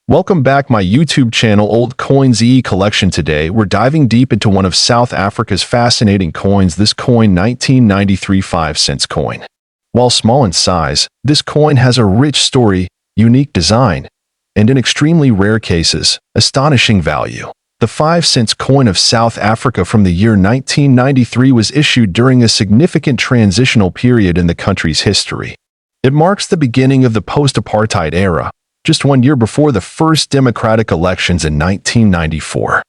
Welcome back my YouTube channel Old COIN ZE Collection. Today we're diving deep into one of South Africa's fascinating coins, this coin 1993 5-cent coin. While small in size, this coin has a rich story, unique design, and in extremely rare cases, astonishing value. The 5-cent coin of South Africa from the year 1993 was issued during a significant transitional period in the country's history. It marks the beginning of the post-apartheid era, just 1 year before the first democratic elections in 1994.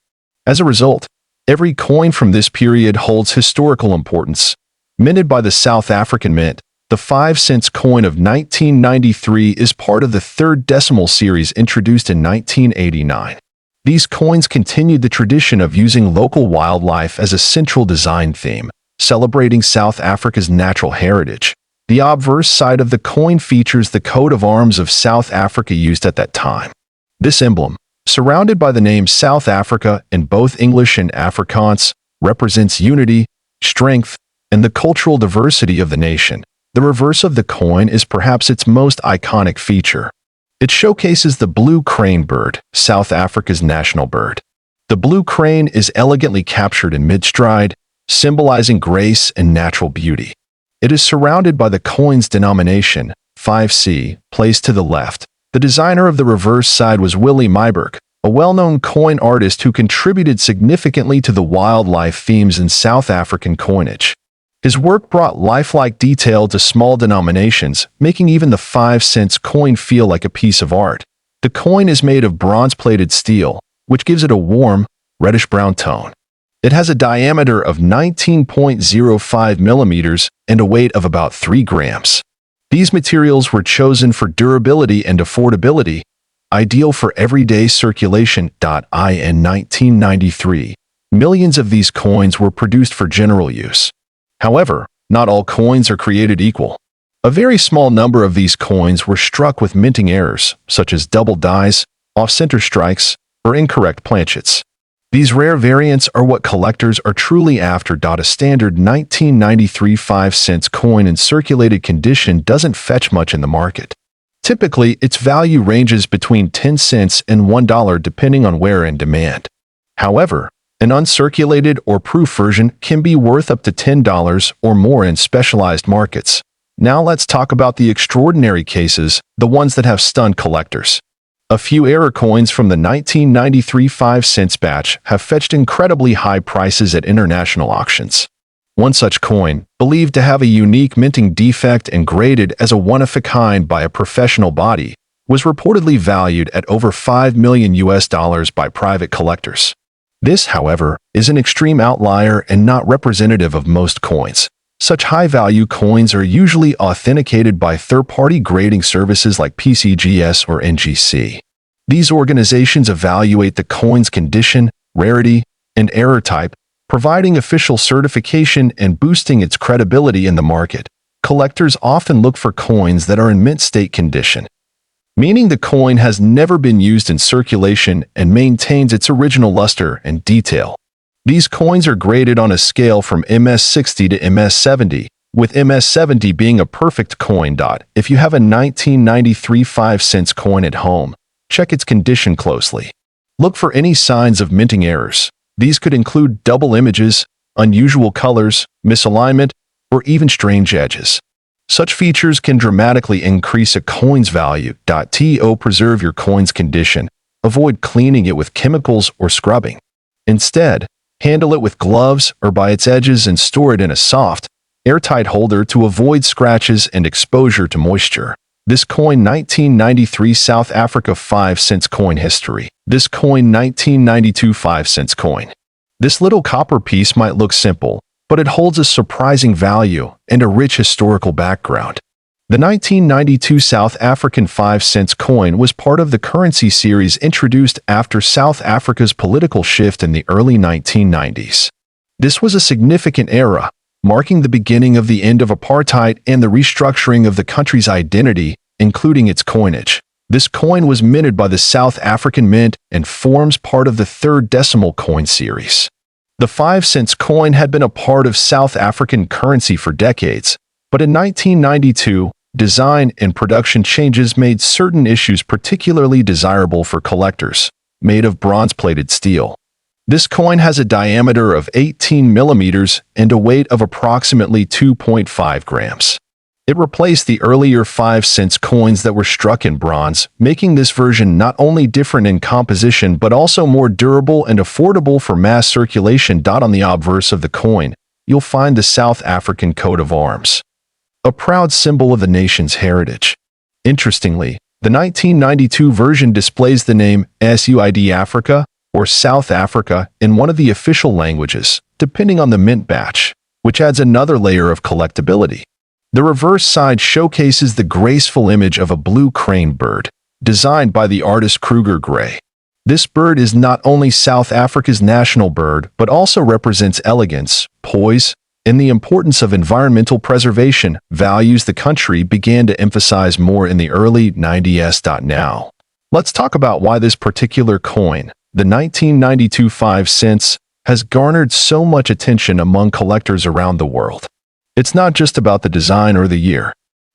As a result, every coin from this period holds historical importance. Minted by the South African Mint, the 5-cent coin of 1993 is part of the third decimal series introduced in 1989. These coins continued the tradition of using local wildlife as a central design theme, celebrating South Africa's natural heritage. The obverse side of the coin features the coat of arms of South Africa used at that time. This emblem, surrounded by the name South Africa in both English and Afrikaans, represents unity, strength, and the cultural diversity of the nation. The reverse of the coin is perhaps its most iconic feature. It showcases the blue crane bird, South Africa's national bird. The blue crane is elegantly captured in mid-stride, symbolizing grace and natural beauty. It is surrounded by the coin's denomination, 5C, placed to the left. The designer of the reverse side was Willie Myburgh, a well-known coin artist who contributed significantly to the wildlife themes in South African coinage. His work brought lifelike detail to small denominations, making even the 5-cent coin feel like a piece of art. The coin is made of bronze-plated steel, which gives it a warm, reddish-brown tone. It has a diameter of 19.05 millimeters and a weight of about 3 grams. These materials were chosen for durability and affordability, ideal for everyday circulation. In 1993, millions of these coins were produced for general use. However, not all coins are created equal. A very small number of these coins were struck with minting errors, such as double dies, off-center strikes, or incorrect planchets. These rare variants are what collectors are truly after. A standard 1993 5-cent coin in circulated condition doesn't fetch much in the market. Typically, its value ranges between 10 cents and $1 depending on wear and demand. However, an uncirculated or proof version can be worth up to $10 or more in specialized markets. Now let's talk about the extraordinary cases, the ones that have stunned collectors. A few error coins from the 1993 5-cent batch have fetched incredibly high prices at international auctions. One such coin, believed to have a unique minting defect and graded as a one-of-a-kind by a professional body, was reportedly valued at over $5 million by private collectors. This, however, is an extreme outlier and not representative of most coins. Such high-value coins are usually authenticated by third-party grading services like PCGS or NGC. These organizations evaluate the coin's condition, rarity, and error type, providing official certification and boosting its credibility in the market. Collectors often look for coins that are in mint state condition, meaning the coin has never been used in circulation and maintains its original luster and detail. These coins are graded on a scale from MS60 to MS70, with MS70 being a perfect coin. If you have a 1993 5-cent coin at home, check its condition closely. Look for any signs of minting errors. These could include double images, unusual colors, misalignment, or even strange edges. Such features can dramatically increase a coin's value. Preserve your coin's condition. Avoid cleaning it with chemicals or scrubbing. Instead, handle it with gloves or by its edges and store it in a soft, airtight holder to avoid scratches and exposure to moisture. This coin 1993 South Africa 5-cent coin history. This coin 1992 5-cent coin. This little copper piece might look simple, but it holds a surprising value and a rich historical background. The 1992 South African 5-cent coin was part of the currency series introduced after South Africa's political shift in the early 1990s. This was a significant era, marking the beginning of the end of apartheid and the restructuring of the country's identity, including its coinage. This coin was minted by the South African Mint and forms part of the third decimal coin series. The 5-cent coin had been a part of South African currency for decades, but in 1992, design, and production changes made certain issues particularly desirable for collectors. Made of bronze-plated steel. This coin has a diameter of 18 millimeters and a weight of approximately 2.5 grams. It replaced the earlier 5-cent coins that were struck in bronze, making this version not only different in composition but also more durable and affordable for mass circulation. On the obverse of the coin, you'll find the South African coat of arms, a proud symbol of the nation's heritage. Interestingly, the 1992 version displays the name SUID Africa or South Africa in one of the official languages, depending on the mint batch, which adds another layer of collectability. The reverse side showcases the graceful image of a blue crane bird, designed by the artist Kruger Gray. This bird is not only South Africa's national bird, but also represents elegance, poise, and the importance of environmental preservation, values the country began to emphasize more in the early 90s. Now, let's talk about why this particular coin, the 1992 5 cents, has garnered so much attention among collectors around the world. It's not just about the design or the year.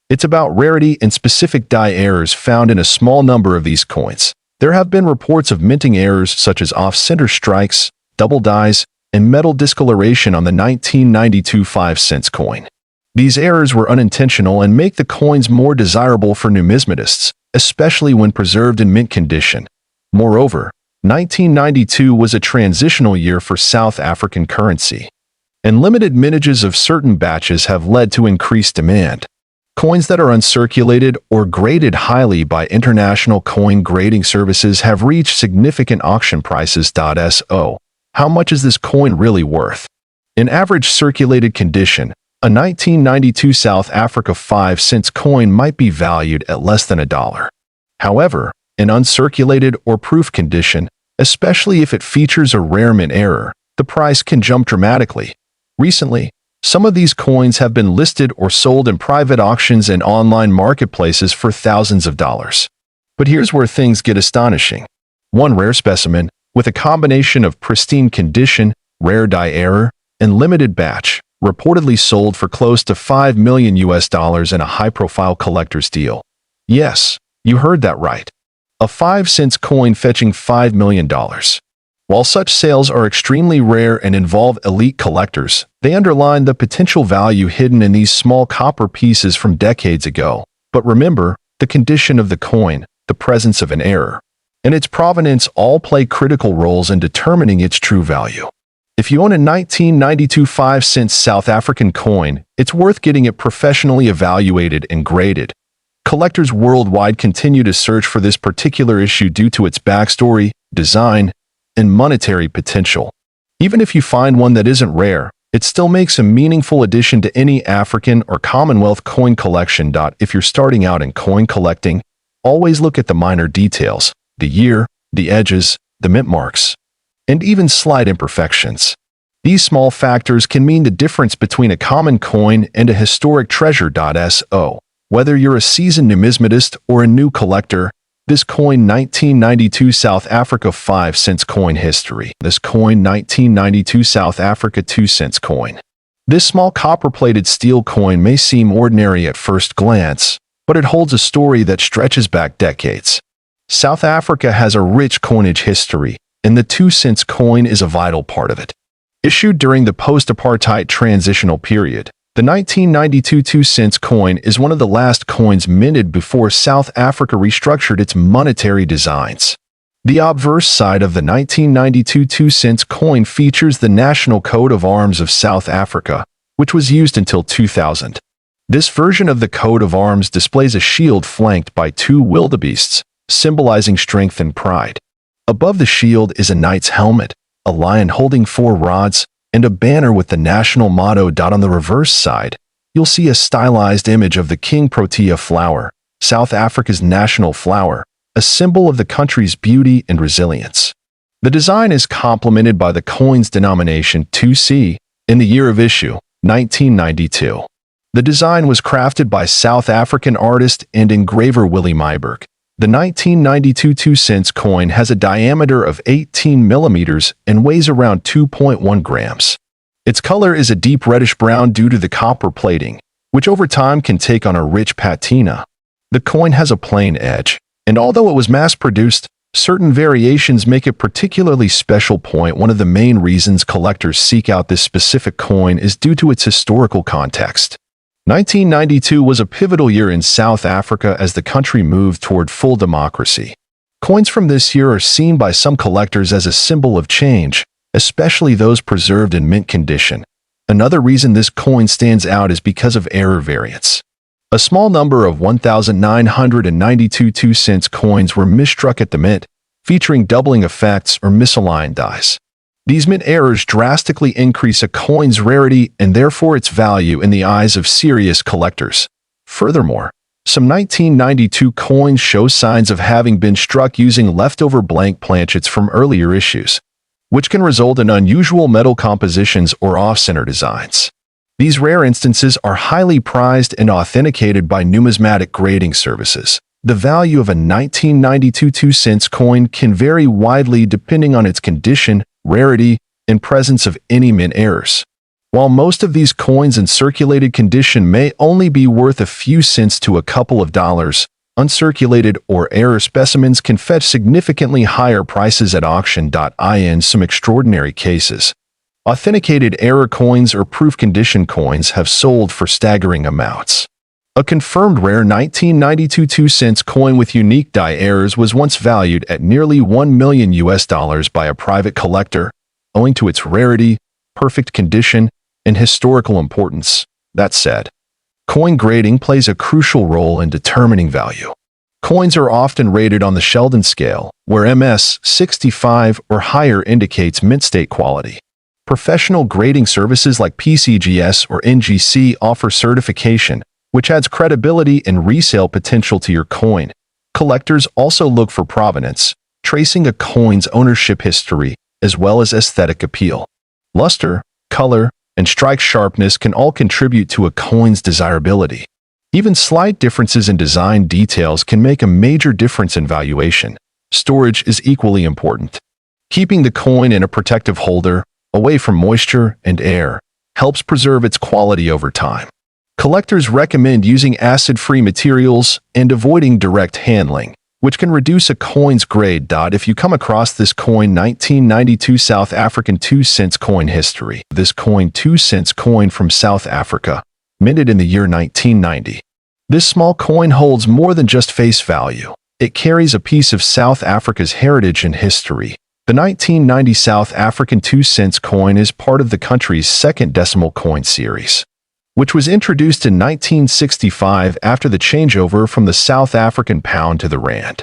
It's about rarity and specific die errors found in a small number of these coins. There have been reports of minting errors such as off-center strikes, double dies, and metal discoloration on the 1992 5 cents coin. These errors were unintentional and make the coins more desirable for numismatists, especially when preserved in mint condition. Moreover, 1992 was a transitional year for South African currency, and limited mintages of certain batches have led to increased demand. Coins that are uncirculated or graded highly by international coin grading services have reached significant auction prices. So, how much is this coin really worth? In average circulated condition, a 1992 South Africa 5 cents coin might be valued at less than $1. However, in uncirculated or proof condition, especially if it features a rare mint error, the price can jump dramatically. Recently, some of these coins have been listed or sold in private auctions and online marketplaces for thousands of dollars. But here's where things get astonishing. One rare specimen, with a combination of pristine condition, rare die error, and limited batch, reportedly sold for close to $5 million in a high-profile collector's deal. Yes, you heard that right. A 5 cents coin fetching $5 million. While such sales are extremely rare and involve elite collectors, they underline the potential value hidden in these small copper pieces from decades ago. But remember, the condition of the coin, the presence of an error, and its provenance all play critical roles in determining its true value. If you own a 1992 5 cents South African coin, it's worth getting it professionally evaluated and graded. Collectors worldwide continue to search for this particular issue due to its backstory, design, and monetary potential. Even if you find one that isn't rare, it still makes a meaningful addition to any African or Commonwealth coin collection. If you're starting out in coin collecting, always look at the minor details, the year, the edges, the mint marks, and even slight imperfections. These small factors can mean the difference between a common coin and a historic treasure. So, whether you're a seasoned numismatist or a new collector, this coin 1992 South Africa 5 cents coin history. This coin 1992 South Africa 2 cents coin. This small copper-plated steel coin may seem ordinary at first glance, but it holds a story that stretches back decades. South Africa has a rich coinage history, and the 2 cents coin is a vital part of it. Issued during the post-apartheid transitional period, the 1992 2 cents coin is one of the last coins minted before South Africa restructured its monetary designs. The obverse side of the 1992 2 cents coin features the national coat of arms of South Africa, which was used until 2000. This version of the coat of arms displays a shield flanked by 2 wildebeests, symbolizing strength and pride. Above the shield is a knight's helmet, a lion holding 4 rods, and a banner with the national motto. On the reverse side, you'll see a stylized image of the King Protea flower, South Africa's national flower, a symbol of the country's beauty and resilience. The design is complemented by the coin's denomination 2C in the year of issue, 1992. The design was crafted by South African artist and engraver Willie Myburg. The 1992 2 cents coin has a diameter of 18 millimeters and weighs around 2.1 grams. Its color is a deep reddish brown due to the copper plating, which over time can take on a rich patina. The coin has a plain edge, and although it was mass-produced, certain variations make it particularly special. One of the main reasons collectors seek out this specific coin is due to its historical context. 1992 was a pivotal year in South Africa as the country moved toward full democracy. Coins from this year are seen by some collectors as a symbol of change, especially those preserved in mint condition. Another reason this coin stands out is because of error variance. A small number of 1,992 2-cent coins were misstruck at the mint, featuring doubling effects or misaligned dies. These mint errors drastically increase a coin's rarity and therefore its value in the eyes of serious collectors. Furthermore, some 1992 coins show signs of having been struck using leftover blank planchets from earlier issues, which can result in unusual metal compositions or off-center designs. These rare instances are highly prized and authenticated by numismatic grading services. The value of a 1992 2-cent coin can vary widely depending on its condition, rarity, and presence of any mint errors. While most of these coins in circulated condition may only be worth a few cents to a couple of dollars, uncirculated or error specimens can fetch significantly higher prices at auction. In some extraordinary cases, authenticated error coins or proof condition coins have sold for staggering amounts. A confirmed rare 1992 2-cent coin with unique die errors was once valued at nearly $1 million by a private collector, owing to its rarity, perfect condition, and historical importance. That said, coin grading plays a crucial role in determining value. Coins are often rated on the Sheldon scale, where MS 65 or higher indicates mint state quality. Professional grading services like PCGS or NGC offer certification, which adds credibility and resale potential to your coin. Collectors also look for provenance, tracing a coin's ownership history, as well as aesthetic appeal. Luster, color, and strike sharpness can all contribute to a coin's desirability. Even slight differences in design details can make a major difference in valuation. Storage is equally important. Keeping the coin in a protective holder, away from moisture and air, helps preserve its quality over time. Collectors recommend using acid-free materials and avoiding direct handling, which can reduce a coin's grade. If you come across this coin 1992 South African 2-cent coin history, this coin 2-cent coin from South Africa, minted in the year 1990. This small coin holds more than just face value. It carries a piece of South Africa's heritage and history. The 1990 South African 2-cent coin is part of the country's second decimal coin series, which was introduced in 1965 after the changeover from the South African pound to the rand.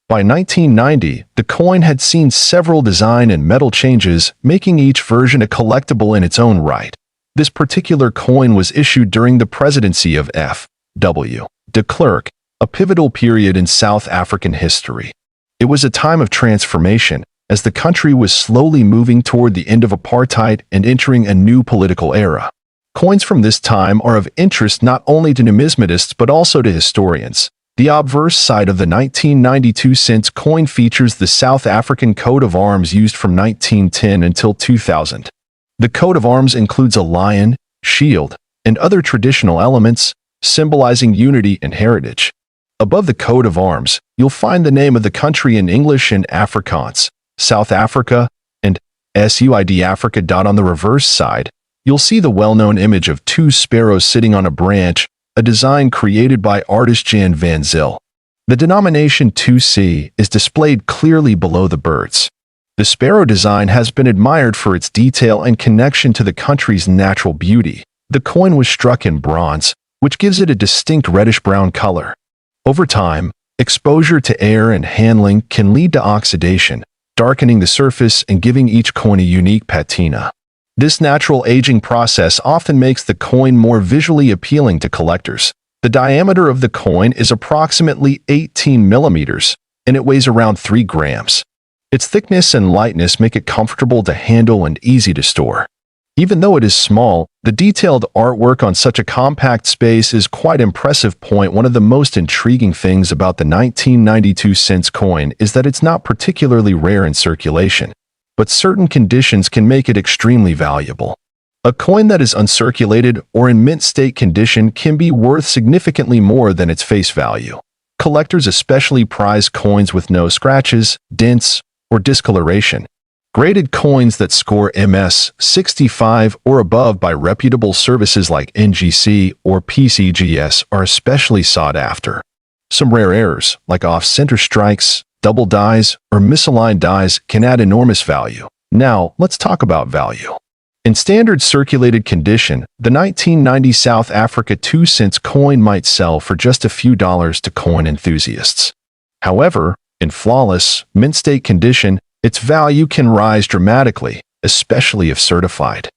By 1990, the coin had seen several design and metal changes, making each version a collectible in its own right. This particular coin was issued during the presidency of F.W. de Klerk, a pivotal period in South African history. It was a time of transformation, as the country was slowly moving toward the end of apartheid and entering a new political era. Coins from this time are of interest not only to numismatists but also to historians. The obverse side of the 1992 cent coin features the South African coat of arms used from 1910 until 2000. The coat of arms includes a lion, shield, and other traditional elements, symbolizing unity and heritage. Above the coat of arms, you'll find the name of the country in English and Afrikaans, South Africa, and SUID Africa. On the reverse side, you'll see the well-known image of two sparrows sitting on a branch, a design created by artist Jan van Zyl. The denomination 2C is displayed clearly below the birds. The sparrow design has been admired for its detail and connection to the country's natural beauty. The coin was struck in bronze, which gives it a distinct reddish-brown color. Over time, exposure to air and handling can lead to oxidation, darkening the surface and giving each coin a unique patina. This natural aging process often makes the coin more visually appealing to collectors. The diameter of the coin is approximately 18 millimeters, and it weighs around 3 grams. Its thickness and lightness make it comfortable to handle and easy to store. Even though it is small, the detailed artwork on such a compact space is quite impressive. One of the most intriguing things about the 1992 cent coin is that it's not particularly rare in circulation, but certain conditions can make it extremely valuable. A coin that is uncirculated or in mint state condition can be worth significantly more than its face value. Collectors especially prize coins with no scratches, dents, or discoloration. Graded coins that score MS 65 or above by reputable services like NGC or PCGS are especially sought after. Some rare errors, like off-center strikes, double dies, or misaligned dies, can add enormous value. Now, let's talk about value. In standard circulated condition, the 1990 South Africa 2-cent coin might sell for just a few dollars to coin enthusiasts. However, in flawless, mint state condition, its value can rise dramatically, especially if certified.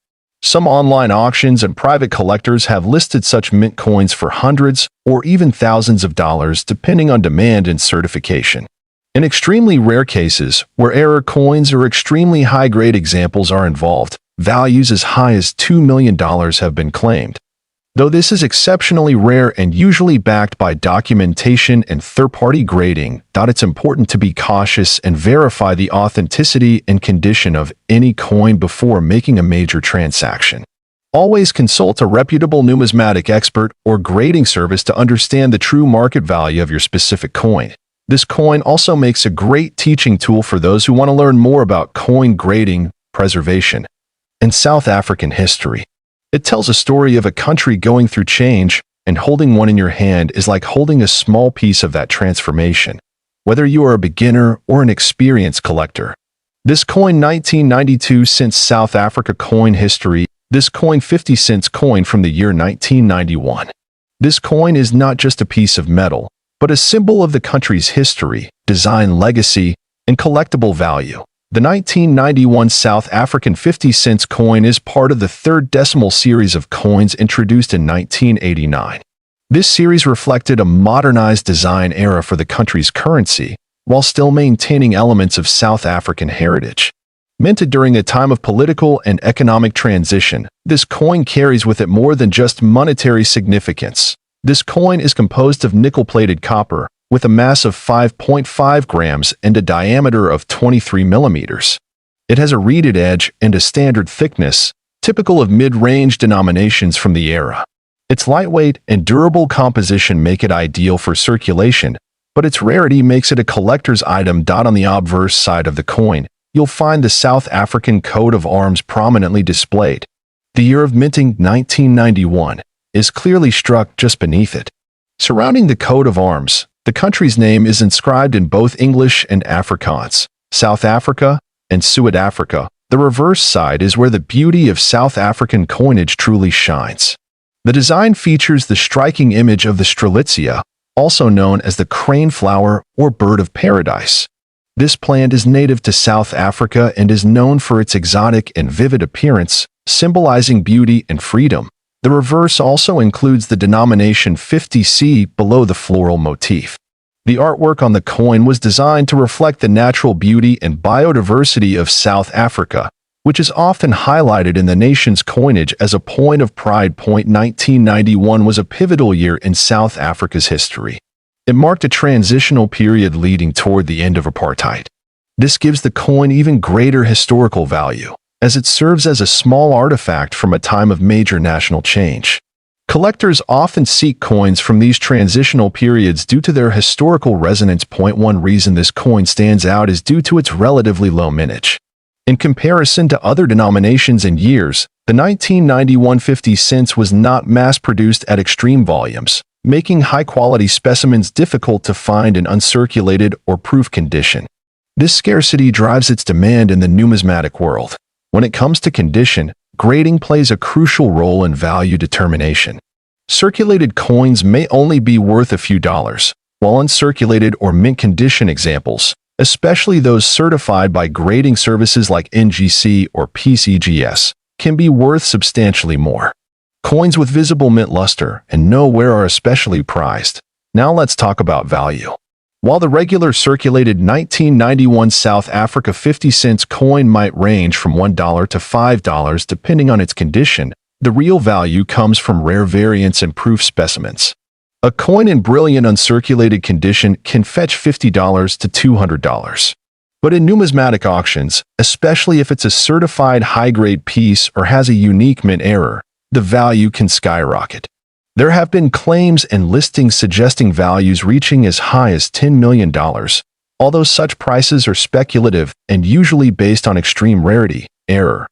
Some online auctions and private collectors have listed such mint coins for hundreds or even thousands of dollars depending on demand and certification. In extremely rare cases, where error coins or extremely high-grade examples are involved, values as high as $2 million have been claimed. Though this is exceptionally rare and usually backed by documentation and third-party grading, it's important to be cautious and verify the authenticity and condition of any coin before making a major transaction. Always consult a reputable numismatic expert or grading service to understand the true market value of your specific coin. This coin also makes a great teaching tool for those who want to learn more about coin grading, preservation, and South African history. It tells a story of a country going through change, and holding one in your hand is like holding a small piece of that transformation, whether you are a beginner or an experienced collector. This coin 1992 cents South Africa coin history. This coin 50 cents coin from the year 1991. This coin is not just a piece of metal, but a symbol of the country's history, design legacy, and collectible value. The 1991 South African 50 cents coin is part of the third decimal series of coins introduced in 1989. This series reflected a modernized design era for the country's currency, while still maintaining elements of South African heritage. Minted during a time of political and economic transition, this coin carries with it more than just monetary significance. This coin is composed of nickel-plated copper, with a mass of 5.5 grams and a diameter of 23 millimeters. It has a reeded edge and a standard thickness, typical of mid-range denominations from the era. Its lightweight and durable composition make it ideal for circulation, but its rarity makes it a collector's item. On the obverse side of the coin, you'll find the South African coat of arms prominently displayed. The year of minting, 1991, is clearly struck just beneath it. Surrounding the coat of arms, the country's name is inscribed in both English and Afrikaans, South Africa and Suid-Afrika. The reverse side is where the beauty of South African coinage truly shines. The design features the striking image of the strelitzia, also known as the crane flower or bird of paradise. This plant is native to South Africa and is known for its exotic and vivid appearance, symbolizing beauty and freedom. The reverse also includes the denomination 50C below the floral motif. The artwork on the coin was designed to reflect the natural beauty and biodiversity of South Africa, which is often highlighted in the nation's coinage as a point of pride. 1991 was a pivotal year in South Africa's history. It marked a transitional period leading toward the end of apartheid. This gives the coin even greater historical value, as it serves as a small artifact from a time of major national change. Collectors often seek coins from these transitional periods due to their historical resonance. One reason this coin stands out is due to its relatively low mintage. In comparison to other denominations and years, the 1991 50 cents was not mass-produced at extreme volumes, making high-quality specimens difficult to find in uncirculated or proof condition. This scarcity drives its demand in the numismatic world. When it comes to condition, grading plays a crucial role in value determination. Circulated coins may only be worth a few dollars, while uncirculated or mint condition examples, especially those certified by grading services like NGC or PCGS, can be worth substantially more. Coins with visible mint luster and no wear are especially prized. Now let's talk about value. While the regular circulated 1991 South Africa 50 cents coin might range from $1 to $5 depending on its condition, the real value comes from rare variants and proof specimens. A coin in brilliant uncirculated condition can fetch $50 to $200. But in numismatic auctions, especially if it's a certified high-grade piece or has a unique mint error, the value can skyrocket. There have been claims and listings suggesting values reaching as high as $10 million, although such prices are speculative and usually based on extreme rarity, error,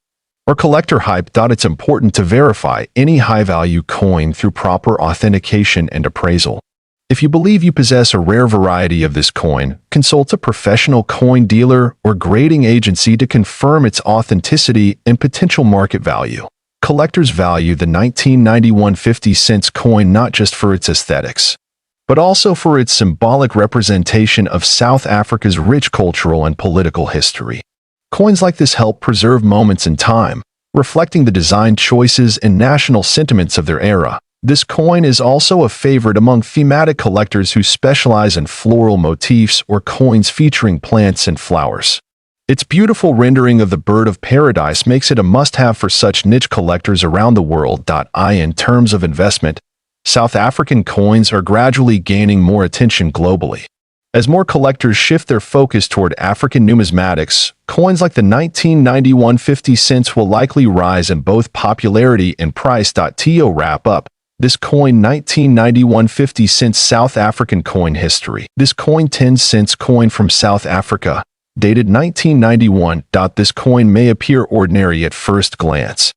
or collector hype. It's important to verify any high-value coin through proper authentication and appraisal. If you believe you possess a rare variety of this coin, consult a professional coin dealer or grading agency to confirm its authenticity and potential market value. Collectors value the 1991 50-cent coin not just for its aesthetics, but also for its symbolic representation of South Africa's rich cultural and political history. Coins like this help preserve moments in time, reflecting the design choices and national sentiments of their era. This coin is also a favorite among thematic collectors who specialize in floral motifs or coins featuring plants and flowers. Its beautiful rendering of the bird of paradise makes it a must-have for such niche collectors around the world. In terms of investment, South African coins are gradually gaining more attention globally. As more collectors shift their focus toward African numismatics, coins like the 1991 50 cents will likely rise in both popularity and price. To wrap up, this coin 1991 50 cents South African coin history. This coin 10 cents coin from South Africa, dated 1991. This coin may appear ordinary at first glance,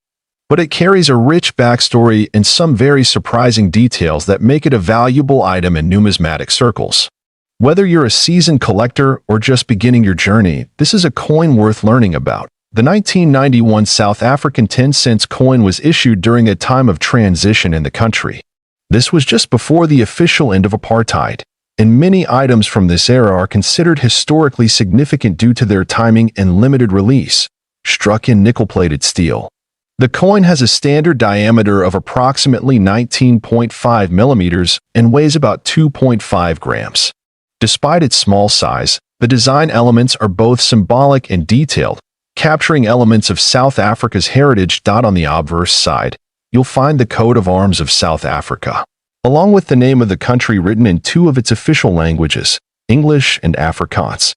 but it carries a rich backstory and some very surprising details that make it a valuable item in numismatic circles. Whether you're a seasoned collector or just beginning your journey, this is a coin worth learning about. The 1991 South African 10 cents coin was issued during a time of transition in the country. This was just before the official end of apartheid, and many items from this era are considered historically significant due to their timing and limited release. Struck in nickel-plated steel. The coin has a standard diameter of approximately 19.5 millimeters and weighs about 2.5 grams. Despite its small size, the design elements are both symbolic and detailed, capturing elements of South Africa's heritage. On the obverse side, you'll find the coat of arms of South Africa, along with the name of the country written in two of its official languages, English and Afrikaans.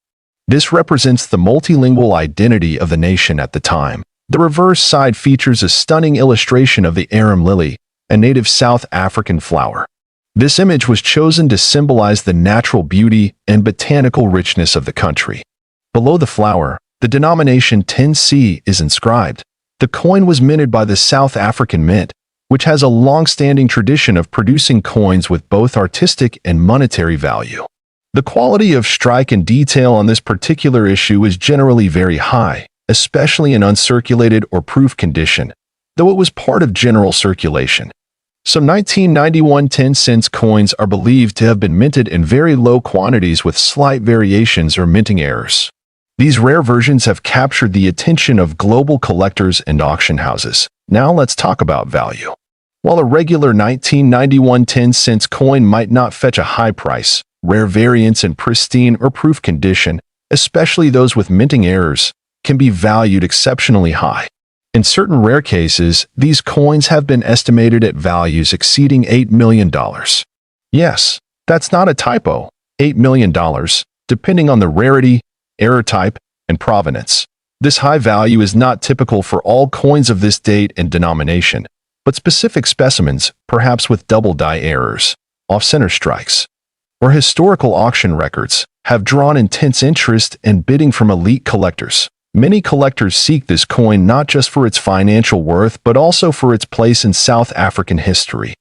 This represents the multilingual identity of the nation at the time. The reverse side features a stunning illustration of the arum lily, a native South African flower. This image was chosen to symbolize the natural beauty and botanical richness of the country. Below the flower, the denomination 10C is inscribed. The coin was minted by the South African Mint, which has a long-standing tradition of producing coins with both artistic and monetary value. The quality of strike and detail on this particular issue is generally very high, especially in uncirculated or proof condition, though it was part of general circulation. Some 1991 10 cents coins are believed to have been minted in very low quantities with slight variations or minting errors. These rare versions have captured the attention of global collectors and auction houses. Now let's talk about value. While a regular 1991 10 cents coin might not fetch a high price, rare variants in pristine or proof condition, especially those with minting errors, can be valued exceptionally high. In certain rare cases, these coins have been estimated at values exceeding $8 million. Yes, that's not a typo, $8 million, depending on the rarity, error type, and provenance. This high value is not typical for all coins of this date and denomination, but specific specimens, perhaps with double die errors, off-center strikes, or historical auction records, have drawn intense interest and bidding from elite collectors. Many collectors seek this coin not just for its financial worth but also for its place in South African history.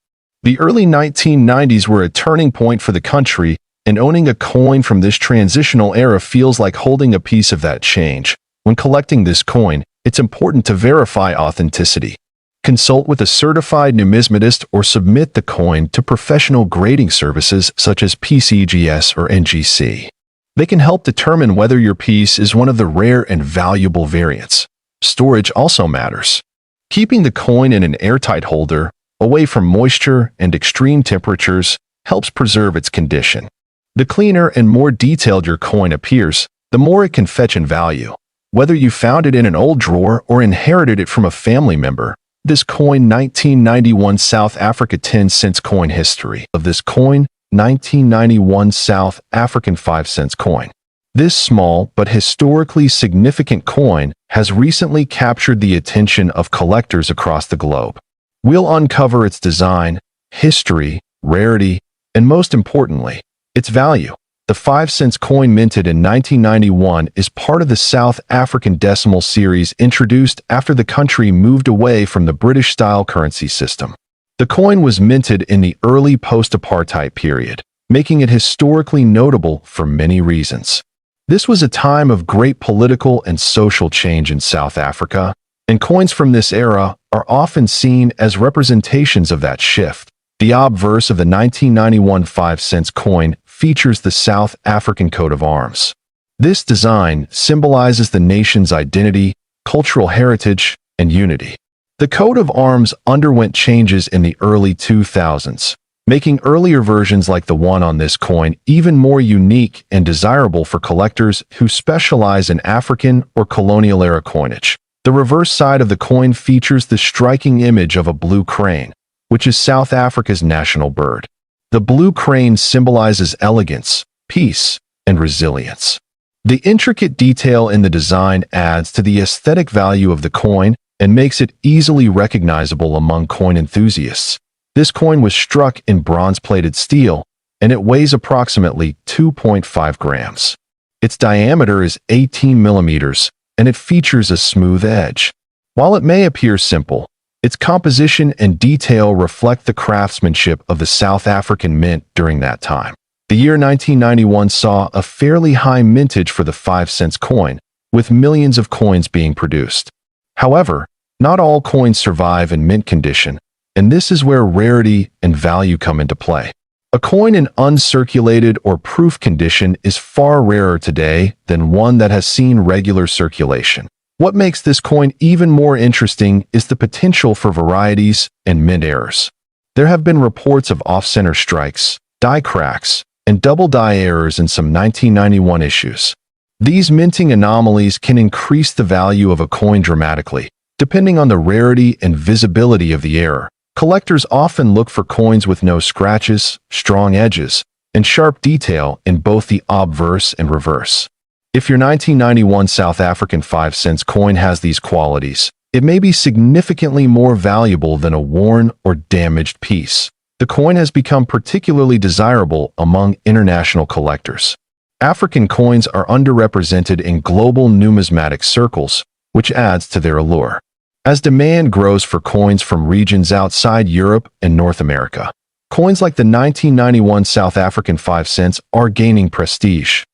The early 1990s were a turning point for the country, and owning a coin from this transitional era feels like holding a piece of that change. When collecting this coin, it's important to verify authenticity. Consult with a certified numismatist or submit the coin to professional grading services such as PCGS or NGC. They can help determine whether your piece is one of the rare and valuable variants. Storage also matters. Keeping the coin in an airtight holder, away from moisture and extreme temperatures, helps preserve its condition. The cleaner and more detailed your coin appears, the more it can fetch in value. Whether you found it in an old drawer or inherited it from a family member, this coin 1991 South Africa 10 cents coin history of this coin 1991 South African 5 cents coin. This small but historically significant coin has recently captured the attention of collectors across the globe. We'll uncover its design, history, rarity, and most importantly, its value. The 5-cent coin minted in 1991 is part of the South African decimal series introduced after the country moved away from the British-style currency system. The coin was minted in the early post-apartheid period, making it historically notable for many reasons. This was a time of great political and social change in South Africa, and coins from this era are often seen as representations of that shift. The obverse of the 1991 5-cent coin features the South African coat of arms. This design symbolizes the nation's identity, cultural heritage, and unity. The coat of arms underwent changes in the early 2000s, making earlier versions like the one on this coin even more unique and desirable for collectors who specialize in African or colonial-era coinage. The reverse side of the coin features the striking image of a blue crane, which is South Africa's national bird. The blue crane symbolizes elegance, peace, and resilience. The intricate detail in the design adds to the aesthetic value of the coin and makes it easily recognizable among coin enthusiasts. This coin was struck in bronze-plated steel, and it weighs approximately 2.5 grams. Its diameter is 18 millimeters, and it features a smooth edge. While it may appear simple, its composition and detail reflect the craftsmanship of the South African mint during that time. The year 1991 saw a fairly high mintage for the 5-cent coin, with millions of coins being produced. However, not all coins survive in mint condition, and this is where rarity and value come into play. A coin in uncirculated or proof condition is far rarer today than one that has seen regular circulation. What makes this coin even more interesting is the potential for varieties and mint errors. There have been reports of off-center strikes, die cracks, and double die errors in some 1991 issues. These minting anomalies can increase the value of a coin dramatically, depending on the rarity and visibility of the error. Collectors often look for coins with no scratches, strong edges, and sharp detail in both the obverse and reverse. If your 1991 South African 5-cent coin has these qualities, it may be significantly more valuable than a worn or damaged piece. The coin has become particularly desirable among international collectors. African coins are underrepresented in global numismatic circles, which adds to their allure. As demand grows for coins from regions outside Europe and North America, coins like the 1991 South African 5 cents are gaining prestige.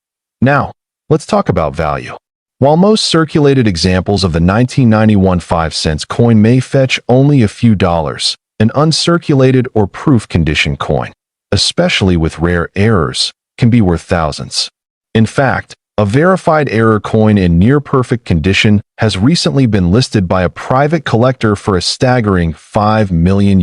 Now, let's talk about value. While most circulated examples of the 1991 5 cents coin may fetch only a few dollars, an uncirculated or proof condition coin, especially with rare errors, can be worth thousands. In fact, a verified error coin in near-perfect condition has recently been listed by a private collector for a staggering $5 million.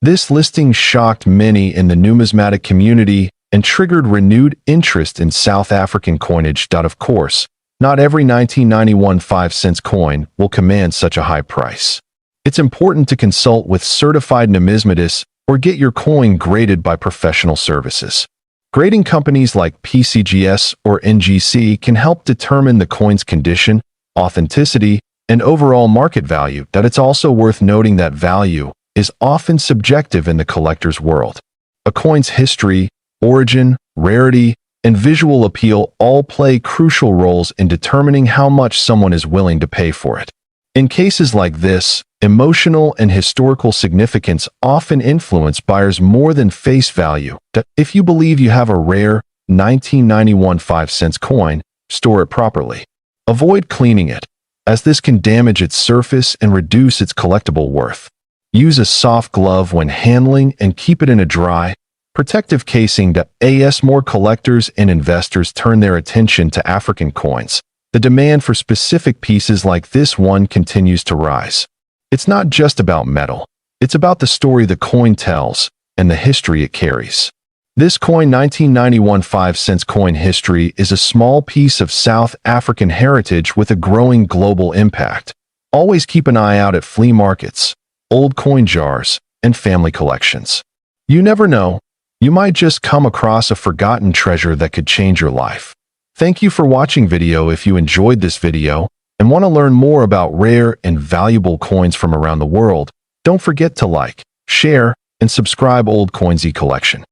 This listing shocked many in the numismatic community and triggered renewed interest in South African coinage. Of course, not every 1991 5 cents coin will command such a high price. It's important to consult with certified numismatists or get your coin graded by professional services. Grading companies like PCGS or NGC can help determine the coin's condition, authenticity, and overall market value. It's also worth noting that value is often subjective in the collector's world. A coin's history, origin, rarity, and visual appeal all play crucial roles in determining how much someone is willing to pay for it. In cases like this, emotional and historical significance often influence buyers more than face value. If you believe you have a rare 1991 5 cents coin, store it properly. Avoid cleaning it, as this can damage its surface and reduce its collectible worth. Use a soft glove when handling and keep it in a dry, protective casing. As more collectors and investors turn their attention to African coins, the demand for specific pieces like this one continues to rise. It's not just about metal, it's about the story the coin tells and the history it carries. This coin 1991 5 cents coin history is a small piece of South African heritage with a growing global impact. Always keep an eye out at flea markets, old coin jars, and family collections. You never know, you might just come across a forgotten treasure that could change your life. Thank you for watching video. If you enjoyed this video and want to learn more about rare and valuable coins from around the world, don't forget to like, share, and subscribe Old Coin ZEE Collection.